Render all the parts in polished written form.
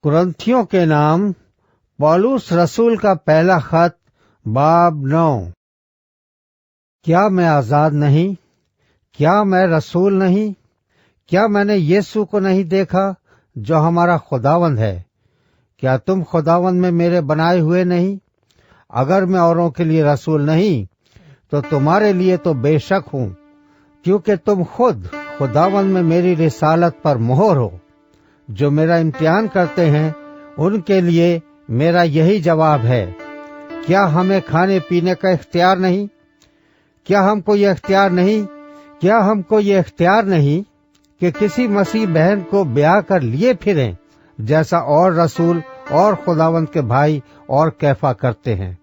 कुरिन्थियों के नाम पौलुस रसूल का पहला खत बाब 9। क्या मैं आजाद नहीं? क्या मैं रसूल नहीं? क्या मैंने यीशु को नहीं देखा जो हमारा खुदावंद है? क्या तुम खुदावंद में मेरे बनाए हुए नहीं? अगर मैं औरों के लिए रसूल नहीं तो तुम्हारे लिए तो बेशक हूँ, क्योंकि तुम खुद खुदावंद में मेरी रिसालत पर मोहर हो। जो मेरा इम्तिहान करते हैं उनके लिए मेरा यही जवाब है। क्या हमें खाने पीने का इख्तियार नहीं? क्या हमको ये इख्तियार नहीं कि किसी मसीह बहन को ब्याह कर लिए फिरें, जैसा और रसूल और खुदावंद के भाई और कैफा करते हैं?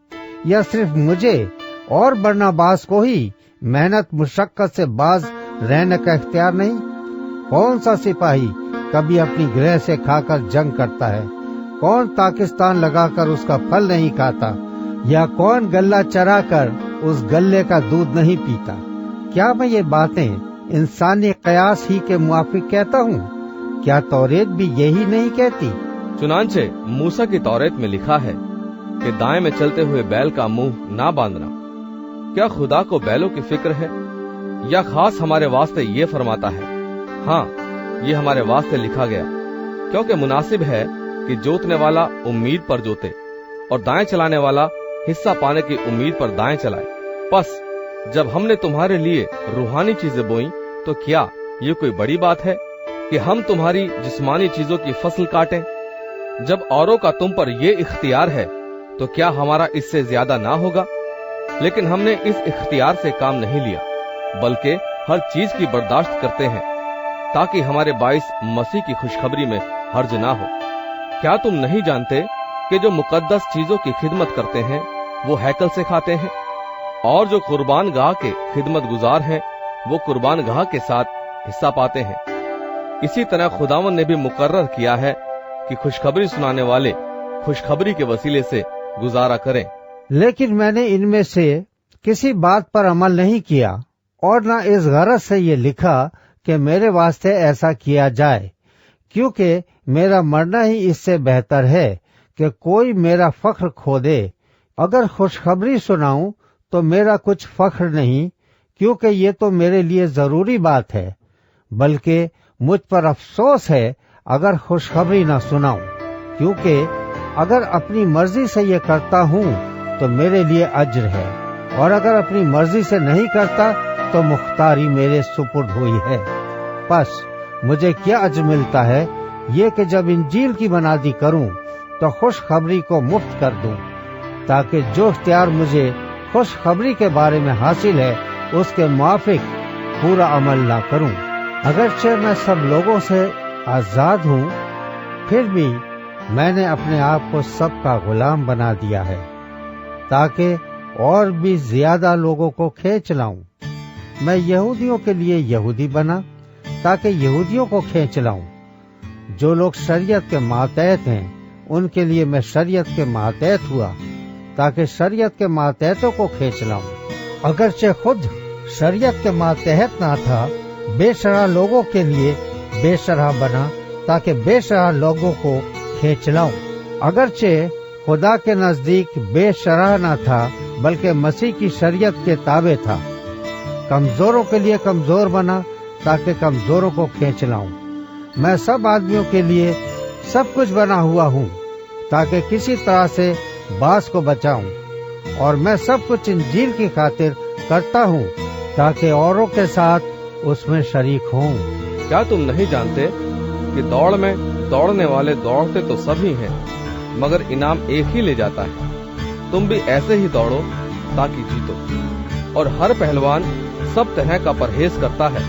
या सिर्फ मुझे और बरनबास को ही मेहनत मुशक्कत से बाज रहने का इख्तियार नहीं? कौन सा सिपाही कभी अपनी गृह से खाकर जंग करता है? कौन पाकिस्तान लगाकर उसका फल नहीं खाता? या कौन गल्ला चराकर उस गल्ले का दूध नहीं पीता? क्या मैं ये बातें इंसानी कयास ही के मुआफिक कहता हूँ? क्या तौरेत भी यही नहीं कहती? चुनांचे मूसा की तौरेत में लिखा है कि दाएं में चलते हुए बैल का मुंह ना बांधना। क्या खुदा को बैलों की फिक्र है? या खास हमारे वास्ते ये फरमाता है? हाँ, ये हमारे वास्ते लिखा गया, क्योंकि मुनासिब है कि जोतने वाला उम्मीद पर जोते और दाएं चलाने वाला हिस्सा पाने की उम्मीद पर दाएं चलाए। बस जब हमने तुम्हारे लिए रूहानी चीजें बोई तो क्या ये कोई बड़ी बात है कि हम तुम्हारी जिस्मानी चीजों की फसल काटें? जब औरों का तुम पर ये इख्तियार है तो क्या हमारा इससे ज्यादा ना होगा? लेकिन हमने इस इख्तियार से काम नहीं लिया, बल्कि हर चीज की बर्दाश्त करते हैं, ताकि हमारे बाइस मसीह की खुशखबरी में हर्ज ना हो। क्या तुम नहीं जानते कि जो मुकद्दस चीजों की खिदमत करते हैं वो हैकल से खाते हैं, और जो कुर्बान गाह के खिदमत गुजार हैं वो कुर्बान गाह के साथ हिस्सा पाते हैं? इसी तरह खुदावंद ने भी मुकर्रर किया है कि खुशखबरी सुनाने वाले खुशखबरी के वसीले से गुजारा करें। लेकिन मैंने इनमें से किसी बात पर अमल नहीं किया, और न इस गरज से ये लिखा कि मेरे वास्ते ऐसा किया जाए, क्योंकि मेरा मरना ही इससे बेहतर है कि कोई मेरा फख्र खो दे। अगर खुशखबरी सुनाऊं तो मेरा कुछ फख्र नहीं, क्योंकि ये तो मेरे लिए जरूरी बात है, बल्कि मुझ पर अफसोस है अगर खुशखबरी न सुनाऊं, क्योंकि अगर अपनी मर्जी से ये करता हूँ तो मेरे लिए अज्र है, और अगर अपनी मर्जी से नहीं करता तो मुख्तारी मेरे सुपुर्द हुई है। बस मुझे क्या अज्र मिलता है ये कि जब इंजील की मनादी करूं तो खुशखबरी को मुफ्त कर दूं, ताकि जो इख्तियार मुझे खुशखबरी के बारे में हासिल है उसके मुआफिक पूरा अमल ना करूं। अगरचे मैं सब लोगों से आजाद हूँ, फिर भी मैंने अपने आप को सबका गुलाम बना दिया है, ताकि और भी ज्यादा लोगों को खींच लाऊं। मैं यहूदियों के लिए यहूदी बना ताकि यहूदियों को खींच लाऊं। जो लोग शरीयत के मातहत हैं उनके लिए मैं शरीयत के मातहत हुआ, ताकि शरीयत के मातहतों को खींच लाऊं। अगरचे खुद शरीयत के मातहत ना था, बेशरह लोगों के लिए बेशरह बना ताकि बेशरह लोगों को खींच लाऊं। अगरचे खुदा के नजदीक बेशरह ना था, बल्कि मसीह की शरीयत के ताबे था। कमजोरों के लिए कमजोर बना ताकि कमजोरों को खींच लाऊं। मैं सब आदमियों के लिए सब कुछ बना हुआ हूँ, ताकि किसी तरह से बास को बचाऊं, और मैं सब कुछ इंजील की खातिर करता हूँ, ताकि औरों के साथ उसमें शरीक हूँ। क्या तुम नहीं जानते कि दौड़ में दौड़ने वाले दौड़ते तो सभी हैं, मगर इनाम एक ही ले जाता है? तुम भी ऐसे ही दौड़ो ताकि जीतो। और हर पहलवान सब तरह का परहेज करता है।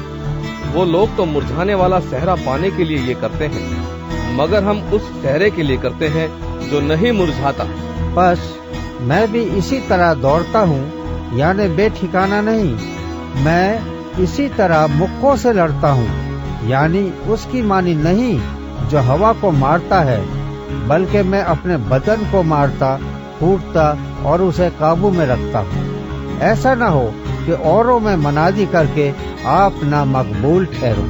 वो लोग तो मुरझाने वाला सेहरा पाने के लिए ये करते हैं, मगर हम उस सेहरे के लिए करते हैं जो नहीं मुरझाता। बस मैं भी इसी तरह दौड़ता हूँ, यानी बेठिकाना नहीं। मैं इसी तरह मुक्कों से लड़ता हूँ, यानी उसकी मानी नहीं जो हवा को मारता है, बल्कि मैं अपने बदन को मारता, फूटता और उसे काबू में रखता हूँ। ऐसा न हो कि औरों में मनादी करके आप ना मकबूल ठहरो।